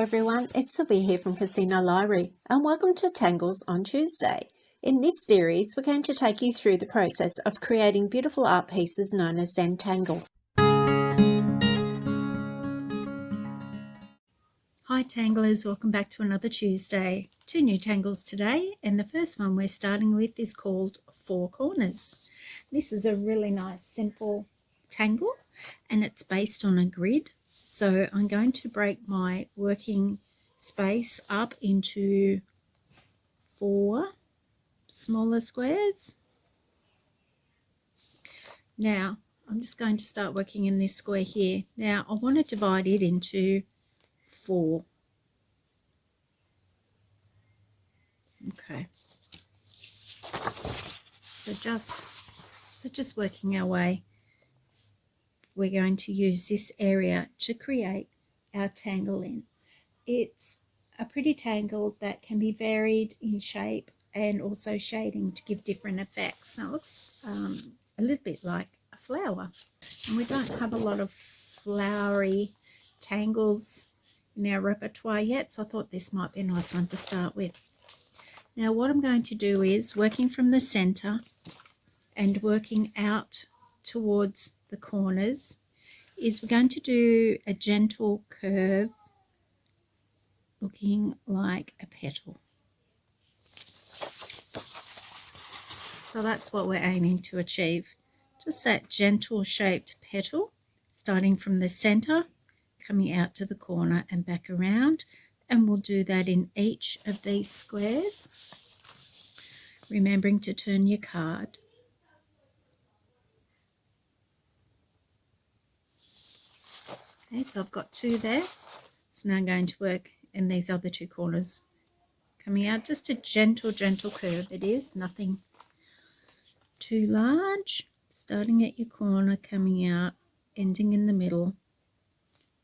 Hello everyone, it's Sylvia here from Casino Library and welcome to Tangles on Tuesday. In this series, we're going to take you through the process of creating beautiful art pieces known as Zentangle. Hi Tanglers, welcome back to another Tuesday. 2 new tangles today, and the first one we're starting with is called Four Corners. This is a really nice simple tangle and it's based on a grid. So I'm going to break my working space up into 4 smaller squares. Now I'm just going to start working in this square here. Now I want to divide it into 4. Okay. So just working our way, we're going to use this area to create our tangle in. It's a pretty tangle that can be varied in shape and also shading to give different effects. So it looks a little bit like a flower, and we don't have a lot of flowery tangles in our repertoire yet, so I thought this might be a nice one to start with. Now what I'm going to do is, working from the center and working out towards the corners, is we're going to do a gentle curve looking like a petal. So that's what we're aiming to achieve, just that gentle shaped petal, starting from the center, coming out to the corner and back around, and we'll do that in each of these squares, remembering to turn your card. Okay, so I've got 2 there. So now I'm going to work in these other 2 corners, coming out just a gentle curve. It is nothing too large. Starting at your corner, coming out, ending in the middle,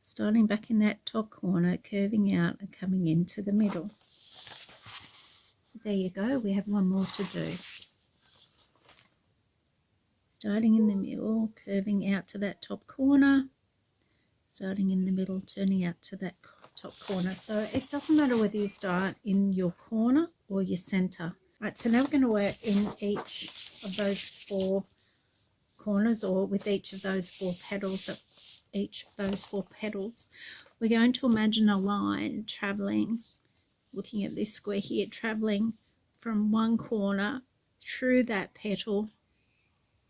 starting back in that top corner, curving out and coming into the middle. So there you go, we have 1 more to do. Starting in the middle, curving out to that top corner, starting in the middle, turning out to that top corner. So it doesn't matter whether you start in your corner or your center. Right, so now we're going to work in each of those 4 corners, or with each of those 4 petals. We're going to imagine a line traveling, looking at this square here, traveling from one corner through that petal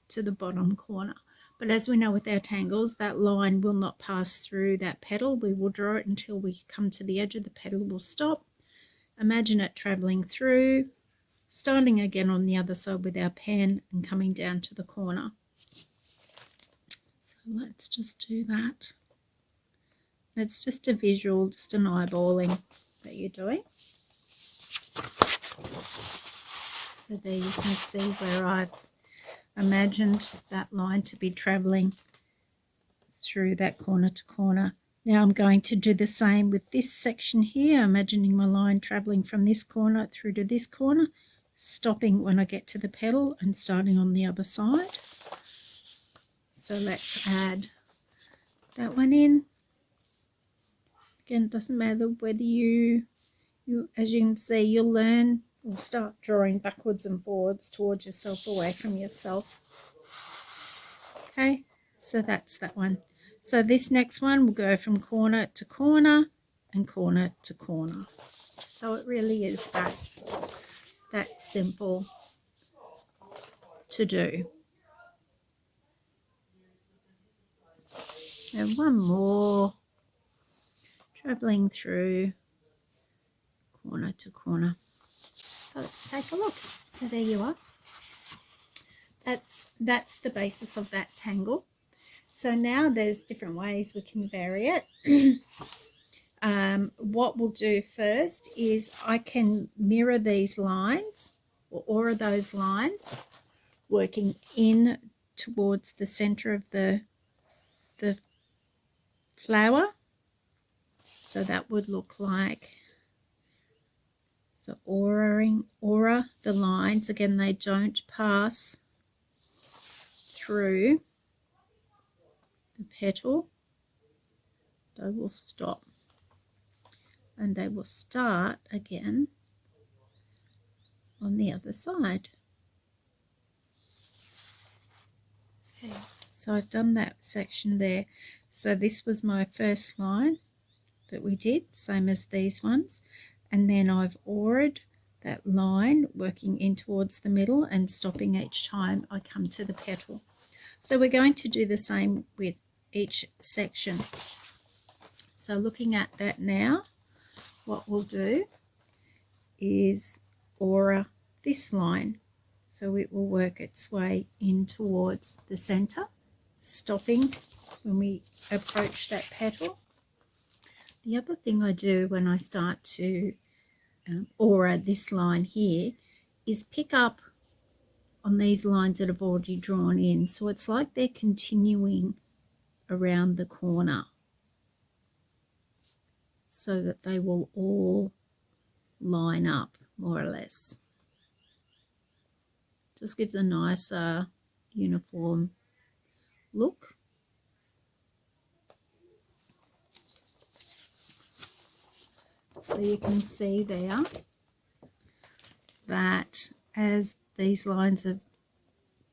to the bottom corner. But as we know with our tangles, that line will not pass through that petal. We will draw it until we come to the edge of the petal, will stop. Imagine it traveling through, starting again on the other side with our pen and coming down to the corner. So let's just do that. It's just a visual, just an eyeballing that you're doing. So there you can see where I've imagined that line to be traveling through that corner to corner. Now I'm going to do the same with this section here, imagining my line traveling from this corner through to this corner, stopping when I get to the petal and starting on the other side. So let's add that one in. Again, it doesn't matter whether you as you can see, you'll learn or start drawing backwards and forwards towards yourself, away from yourself. Okay, so that's that one. So this next one will go from corner to corner and corner to corner. So it really is that simple to do. And 1 more, traveling through corner to corner. So let's take a look. So there you are. That's the basis of that tangle. So now there's different ways we can vary it. What we'll do first is I can mirror these lines, or aura those lines, working in towards the center of the flower. So that would look like, so aura the lines. Again, they don't pass through the petal, they will stop. and they will start again on the other side. Okay, so I've done that section there. So this was my first line that we did, same as these ones, and then I've aured that line working in towards the middle and stopping each time I come to the petal. So we're going to do the same with each section. So looking at that now, what we'll do is aura this line, so it will work its way in towards the center, stopping when we approach that petal. The other thing I do when I start to aura this line here is pick up on these lines that I've already drawn in, so it's like they're continuing around the corner so that they will all line up more or less. Just gives a nicer uniform look. So you can see there that as these lines have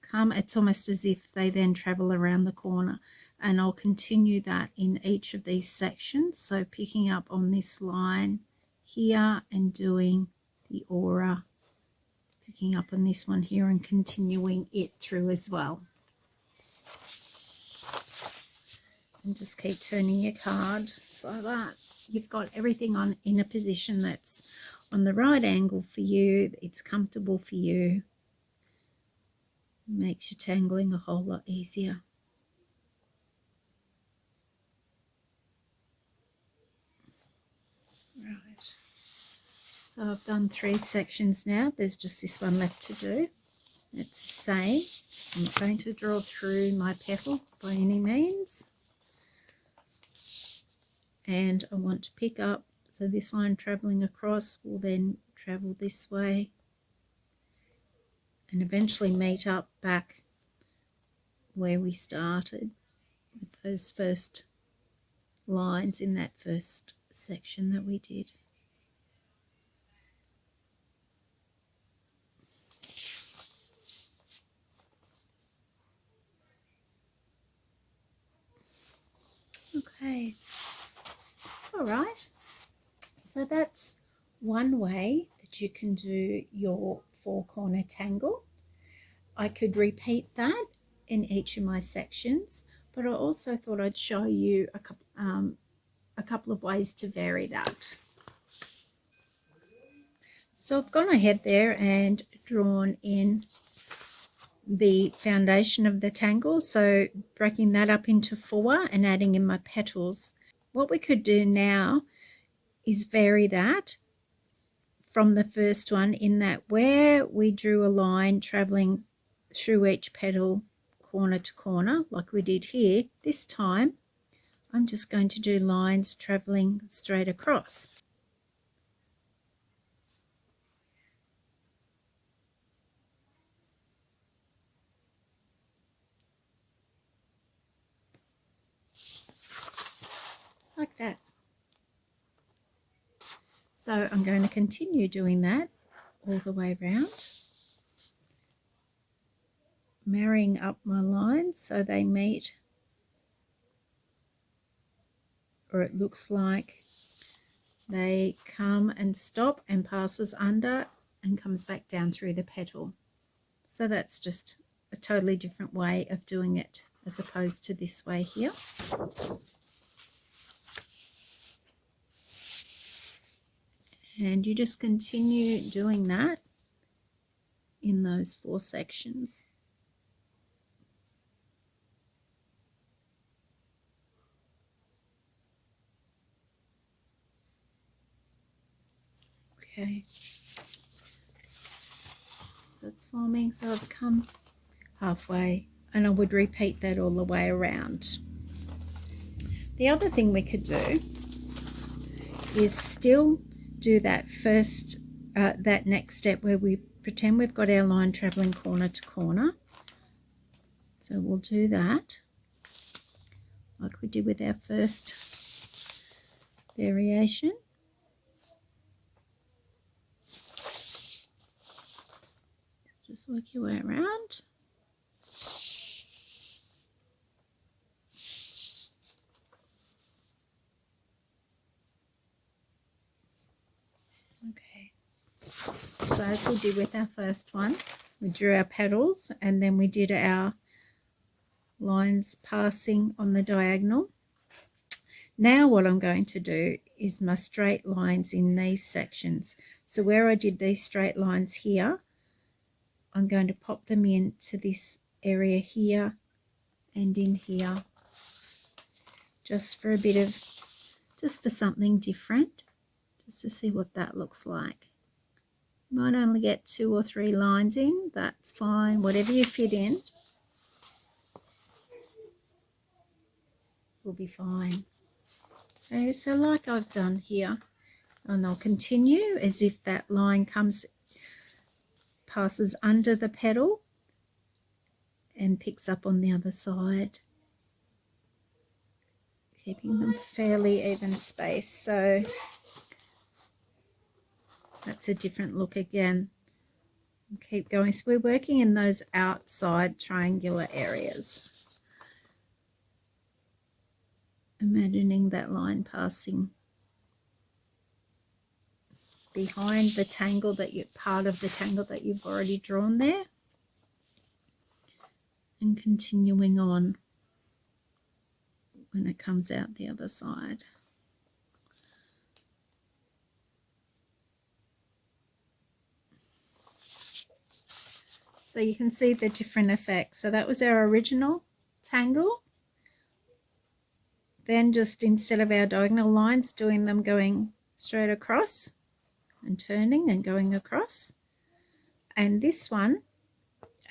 come, it's almost as if they then travel around the corner, and I'll continue that in each of these sections. So picking up on this line here and doing the aura, picking up on this one here and continuing it through as well. And just keep turning your card so that you've got everything on in a position that's on the right angle for you, it's comfortable for you. It makes your tangling a whole lot easier. Right. So I've done 3 sections now. There's just this one left to do. It's the same. I'm not going to draw through my petal by any means. And I want to pick up, so this line travelling across will then travel this way and eventually meet up back where we started with those first lines in that first section that we did. Okay, all right, so that's one way that you can do your 4-corner tangle. I could repeat that in each of my sections, but I also thought I'd show you a couple of ways to vary that. So I've gone ahead there and drawn in the foundation of the tangle, so breaking that up into 4 and adding in my petals. What we could do now is vary that from the first one, in that where we drew a line traveling through each petal corner to corner like we did here, this time I'm just going to do lines traveling straight across. Like that. So I'm going to continue doing that all the way around, marrying up my lines so they meet, or it looks like they come and stop and passes under and comes back down through the petal. So that's just a totally different way of doing it as opposed to this way here. And you just continue doing that in those 4 sections. Okay, so it's forming, so I've come halfway, and I would repeat that all the way around. The other thing we could do is still do that first, that next step where we pretend we've got our line traveling corner to corner. So we'll do that like we did with our first variation. Just work your way around. Okay, so as we did with our first one, we drew our petals and then we did our lines passing on the diagonal. Now what I'm going to do is my straight lines in these sections. So where I did these straight lines here, I'm going to pop them into this area here and in here, just for a bit of, just for something different, just to see what that looks like. You might only get 2 or 3 lines in, that's fine, whatever you fit in will be fine. Okay, so like I've done here, and I'll continue as if that line passes under the petal and picks up on the other side, keeping them fairly even spaced. So that's a different look again. Keep going. So we're working in those outside triangular areas, imagining that line passing behind the tangle part of the tangle that you've already drawn there, and continuing on when it comes out the other side. So you can see the different effects. So that was our original tangle. Then just instead of our diagonal lines, doing them going straight across and turning and going across. And this one,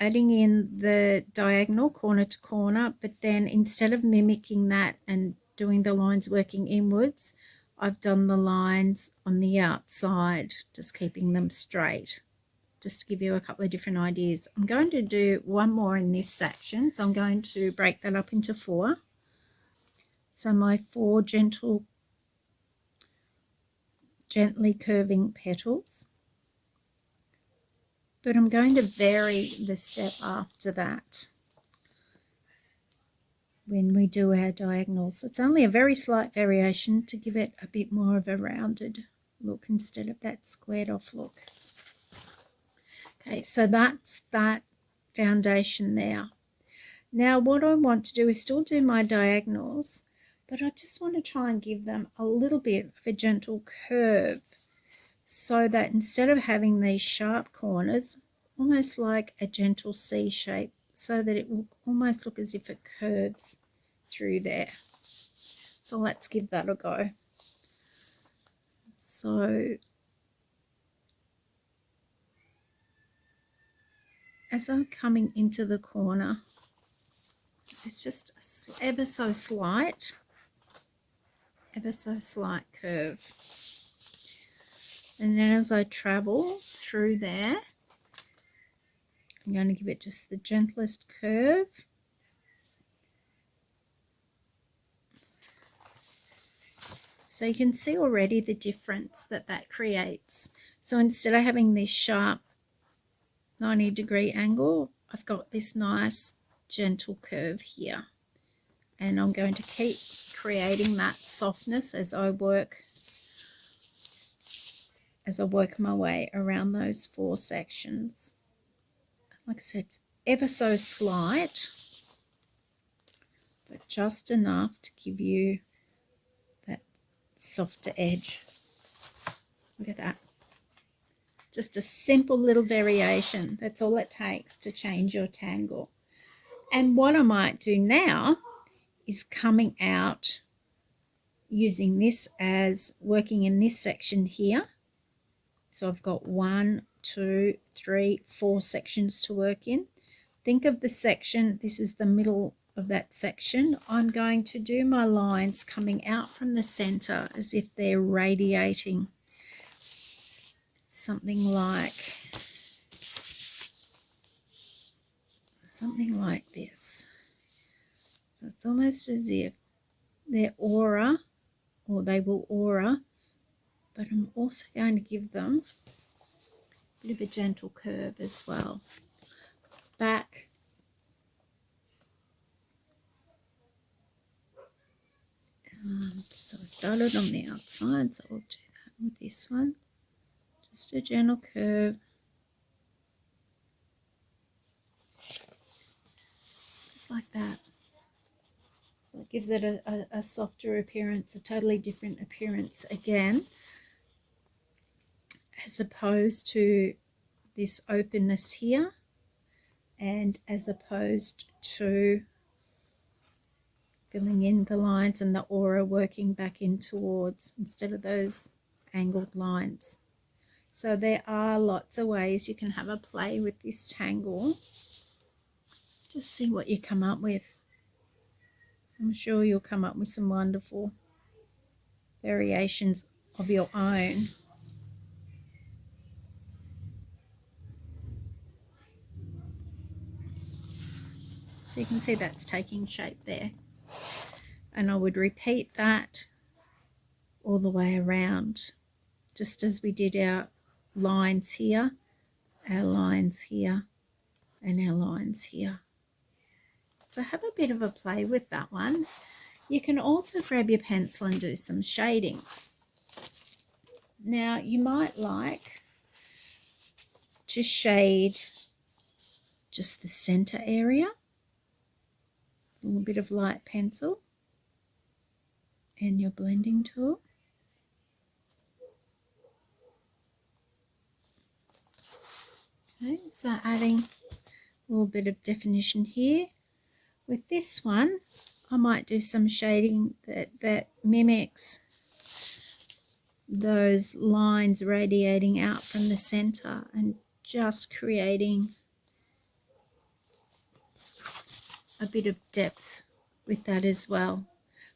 adding in the diagonal corner to corner, but then instead of mimicking that and doing the lines working inwards, I've done the lines on the outside, just keeping them straight, just to give you a couple of different ideas. I'm going to do one more in this section, so I'm going to break that up into 4. So my 4 gently curving petals, but I'm going to vary the step after that when we do our diagonals. It's only a very slight variation to give it a bit more of a rounded look instead of that squared off look. Okay, so that's that foundation there. Now what I want to do is still do my diagonals, but I just want to try and give them a little bit of a gentle curve, so that instead of having these sharp corners, almost like a gentle C shape, so that it will almost look as if it curves through there. So let's give that a go. So as I'm coming into the corner, it's just ever so slight curve. And then as I travel through there, I'm going to give it just the gentlest curve. So you can see already the difference that creates. So instead of having this sharp 90-degree angle, I've got this nice gentle curve here. And I'm going to keep creating that softness as I work my way around those 4 sections. Like I said, it's ever so slight, but just enough to give you that softer edge. Look at that. Just a simple little variation. That's all it takes to change your tangle. And what I might do now is coming out using this as working in this section here. So I've got 1, 2, 3, 4 sections to work in. Think of the section, this is the middle of that section. I'm going to do my lines coming out from the center as if they're radiating, something like this. So it's almost as if they're aura, or they will aura, but I'm also going to give them a bit of a gentle curve as well. back. So I started on the outside, so I'll do that with this one. Just a gentle curve. Just like that. So it gives it a softer appearance, a totally different appearance again, as opposed to this openness here, and as opposed to filling in the lines and the aura working back in towards, instead of those angled lines. So there are lots of ways you can have a play with this tangle. Just see what you come up with. I'm sure you'll come up with some wonderful variations of your own. So you can see that's taking shape there. And I would repeat that all the way around, just as we did our lines here, our lines here, and our lines here. So have a bit of a play with that one. You can also grab your pencil and do some shading. Now you might like to shade just the center area, a little bit of light pencil and your blending tool. Okay, so adding a little bit of definition here. With this one, I might do some shading that mimics those lines radiating out from the center and just creating a bit of depth with that as well.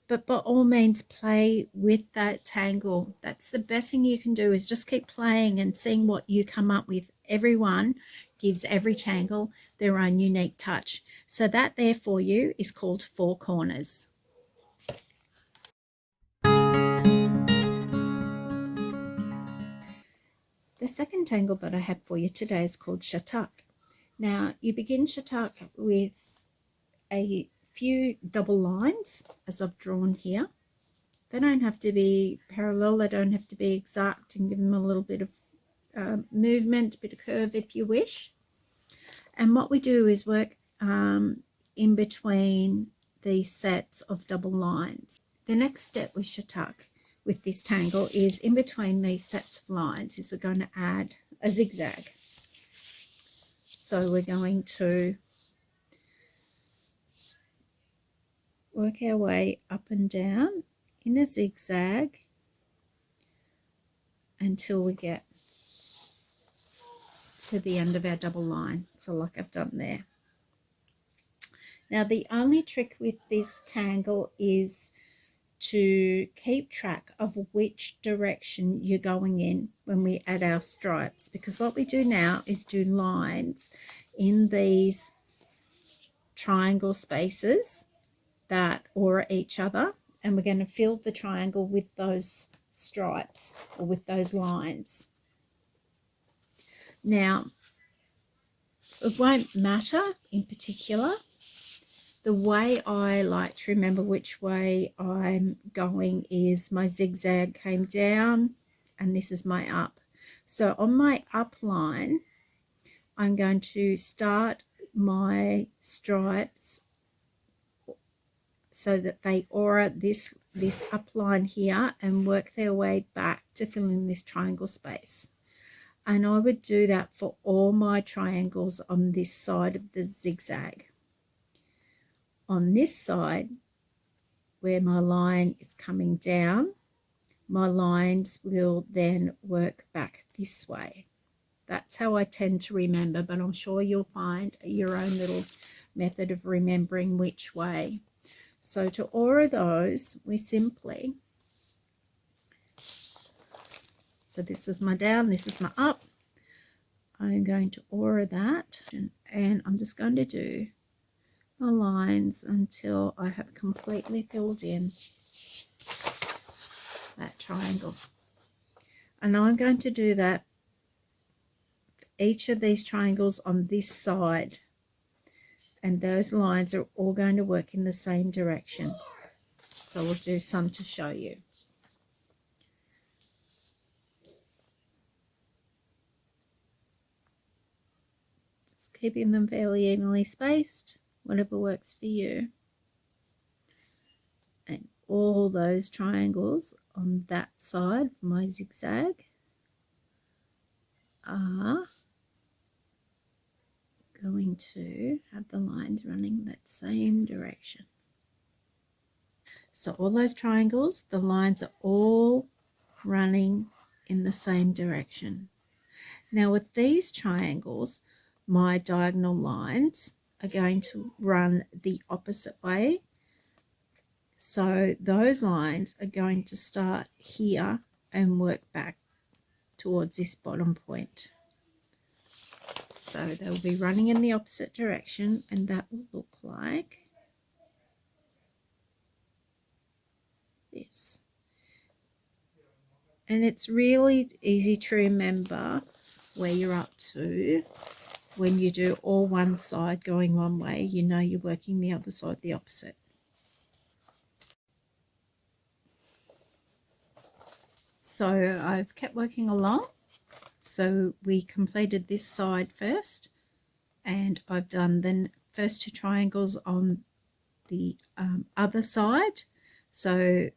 But by all means, play with that tangle. That's the best thing you can do, is just keep playing and seeing what you come up with. Everyone gives every tangle their own unique touch. So that there for you is called Four Corners. The second tangle that I have for you today is called Shatak. Now, you begin Shatak with a few double lines, as I've drawn here. They don't have to be parallel, they don't have to be exact, and give them a little bit of movement, a bit of curve if you wish. And what we do is work in between these sets of double lines. The next step with Shatak, with this tangle, is in between these sets of lines is we're going to add a zigzag. So we're going to work our way up and down in a zigzag until we get to the end of our double line, so like I've done there. Now the only trick with this tangle is to keep track of which direction you're going in when we add our stripes, because what we do now is do lines in these triangle spaces that aura each other, and we're going to fill the triangle with those stripes or with those lines. Now, it won't matter in particular. The way I like to remember which way I'm going is my zigzag came down and this is my up. So on my up line, I'm going to start my stripes so that they aura this up line here and work their way back to fill in this triangle space. And I would do that for all my triangles on this side of the zigzag. On this side, where my line is coming down, my lines will then work back this way. That's how I tend to remember, but I'm sure you'll find your own little method of remembering which way. So to aura those, we simply, so this is my down, this is my up. I'm going to aura that, and I'm just going to do my lines until I have completely filled in that triangle. And I'm going to do that for each of these triangles on this side and those lines are all going to work in the same direction. So we'll do some to show you. Just keeping them fairly evenly spaced, whatever works for you. And all those triangles on that side of my zigzag are going to have the lines running that same direction. So all those triangles, the lines are all running in the same direction. Now with these triangles, my diagonal lines are going to run the opposite way. So those lines are going to start here and work back towards this bottom point. So they'll be running in the opposite direction, and that will look like this. And it's really easy to remember where you're up to. When you do all one side going one way, you know you're working the other side the opposite. So I've kept working along. So we completed this side first, and I've done the first two triangles on the other side. So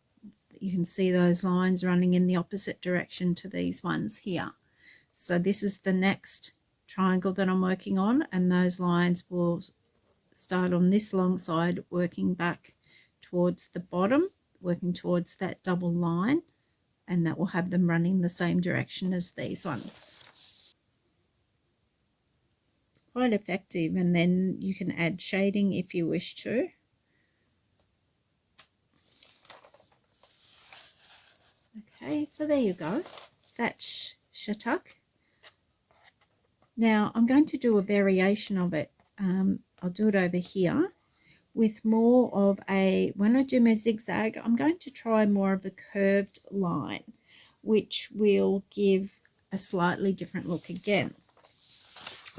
you can see those lines running in the opposite direction to these ones here. So this is the next triangle that I'm working on, and those lines will start on this long side working back towards the bottom, working towards that double line, and that will have them running the same direction as these ones. Quite effective, and then you can add shading if you wish to. Okay, so there you go. That's Shattuck. Now I'm going to do a variation of it. I'll do it over here with more of a, when I do my zigzag, I'm going to try more of a curved line, which will give a slightly different look again.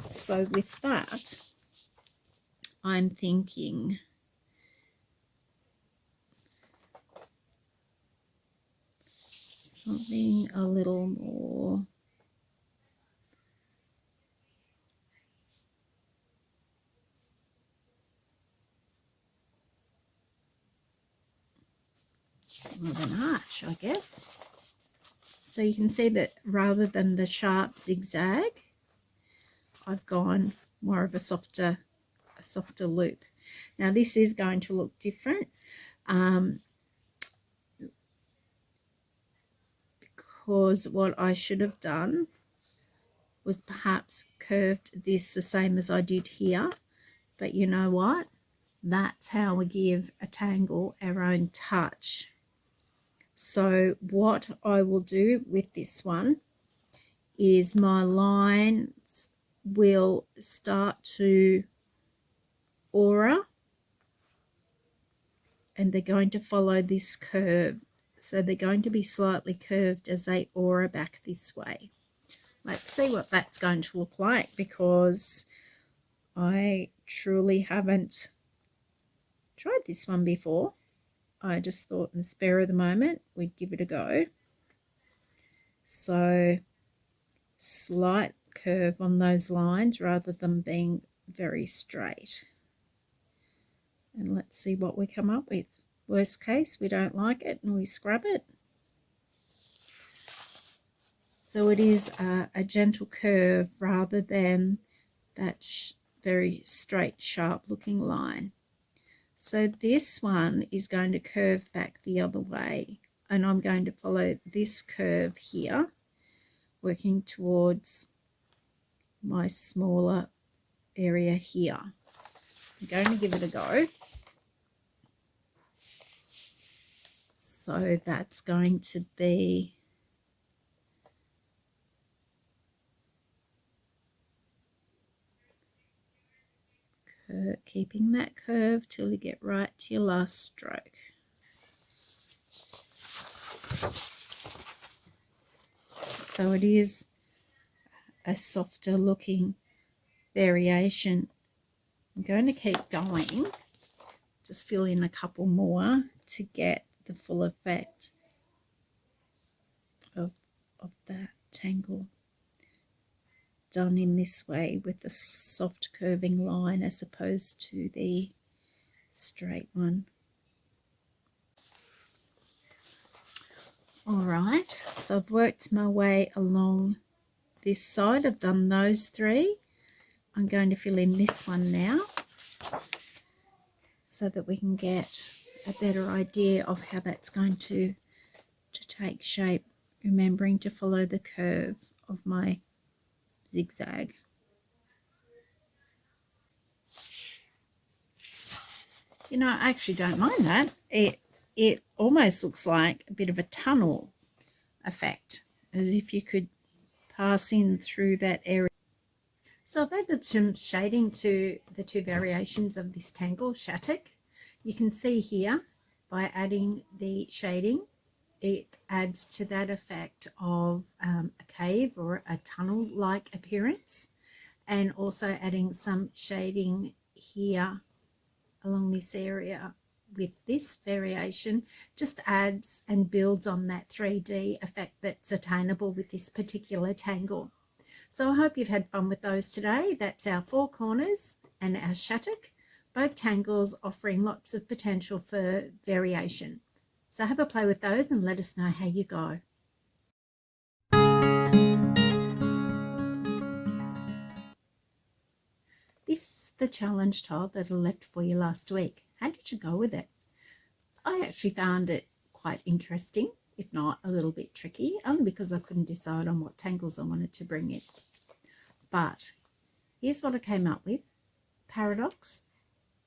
So with that, I'm thinking something a little more of an arch, I guess. So you can see that rather than the sharp zigzag, I've gone more of a softer loop. Now this is going to look different because what I should have done was perhaps curved this the same as I did here, but you know what? That's how we give a tangle our own touch. So what I will do with this one is my lines will start to aura, and they're going to follow this curve. So they're going to be slightly curved as they aura back this way. Let's see what that's going to look like, because I truly haven't tried this one before. I just thought in the spare of the moment we'd give it a go. So slight curve on those lines rather than being very straight. And let's see what we come up with. Worst case, we don't like it and we scrub it. So it is a gentle curve rather than that very straight, sharp looking line. So this one is going to curve back the other way, and I'm going to follow this curve here, working towards my smaller area here. I'm going to give it a go. So that's going to be keeping that curve till you get right to your last stroke. So it is a softer looking variation I'm going to keep going, just fill in a couple more to get the full effect of that tangle done in this way with the soft curving line as opposed to the straight one. All right, so I've worked my way along this side. I've done those three. I'm going to fill in this one now so that we can get a better idea of how that's going to take shape, remembering to follow the curve of my zigzag. You know, I actually don't mind that. It almost looks like a bit of a tunnel effect, as if you could pass in through that area. So I've added some shading to the two variations of this tangle, Shattuck. You can see here by adding the shading, it adds to that effect of a cave or a tunnel-like appearance, and also adding some shading here along this area with this variation just adds and builds on that 3D effect that's attainable with this particular tangle. So I hope you've had fun with those today. That's our four corners and our Shattuck, both tangles offering lots of potential for variation. So have a play with those and let us know how you go. This is the challenge tile that I left for you last week. How did you go with it? I actually found it quite interesting, if not a little bit tricky, only because I couldn't decide on what tangles I wanted to bring in. But here's what I came up with. Paradox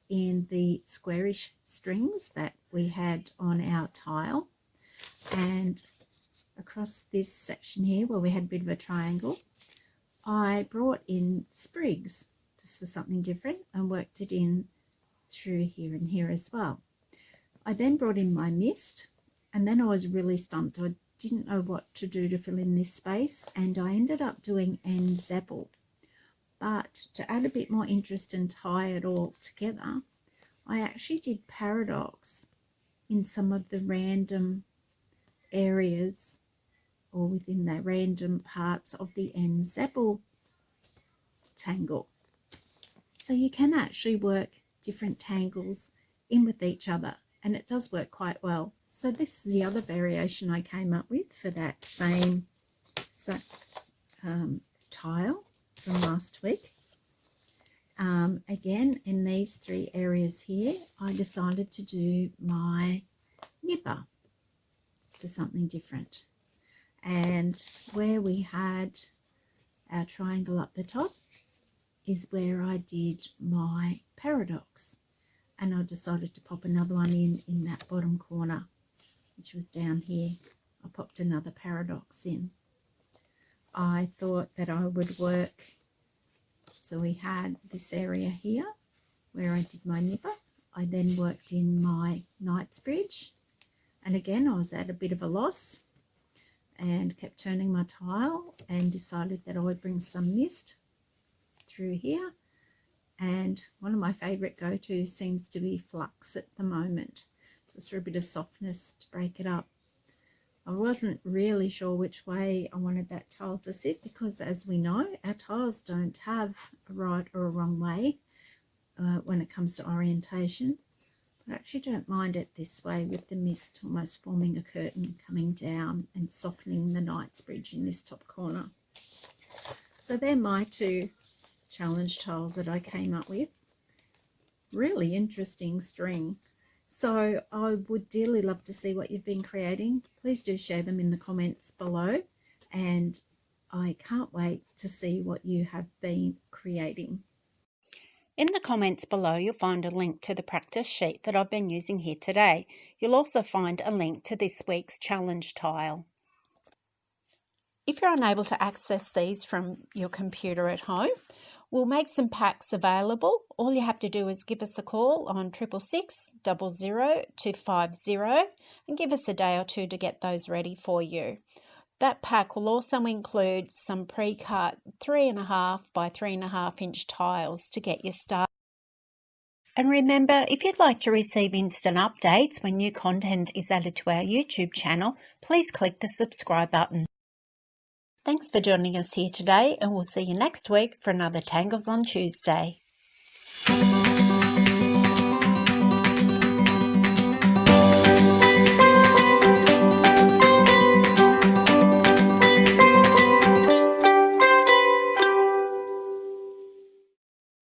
in the squarish strings that we had on our tile, and across this section here where we had a bit of a triangle, I brought in sprigs just for something different and worked it in through here and here as well. I then brought in my mist, and then I was really stumped. I didn't know what to do to fill in this space, and I ended up doing ensemble. But to add a bit more interest and tie it all together, I actually did paradox in some of the random areas or within the random parts of the ensemble tangle. So you can actually work different tangles in with each other, and it does work quite well. So this is the other variation I came up with for that same tile from last week. Again, in these three areas here, I decided to do my nipper for something different. And where we had our triangle up the top is where I did my paradox. And I decided to pop another one in that bottom corner, which was down here. I popped another paradox in. I thought that I would work, so we had this area here where I did my nipper. I then worked in my Knightsbridge, and again I was at a bit of a loss and kept turning my tile and decided that I would bring some mist through here. And one of my favourite go-tos seems to be flux at the moment, just for a bit of softness to break it up. I wasn't really sure which way I wanted that tile to sit, because as we know, our tiles don't have a right or a wrong way when it comes to orientation. But I actually don't mind it this way, with the mist almost forming a curtain coming down and softening the Knightsbridge in this top corner. So they're my two challenge tiles that I came up with. Really interesting string. So I would dearly love to see what you've been creating. Please do share them in the comments below, and I can't wait to see what you have been creating. In the comments below, you'll find a link to the practice sheet that I've been using here today. You'll also find a link to this week's challenge tile. If you're unable to access these from your computer at home, we'll make some packs available. All you have to do is give us a call on 666 00 250 and give us a day or two to get those ready for you. That pack will also include some pre-cut 3.5 by 3.5 inch tiles to get you started. And remember, if you'd like to receive instant updates when new content is added to our YouTube channel, please click the subscribe button. Thanks for joining us here today, and we'll see you next week for another Tangles on Tuesday.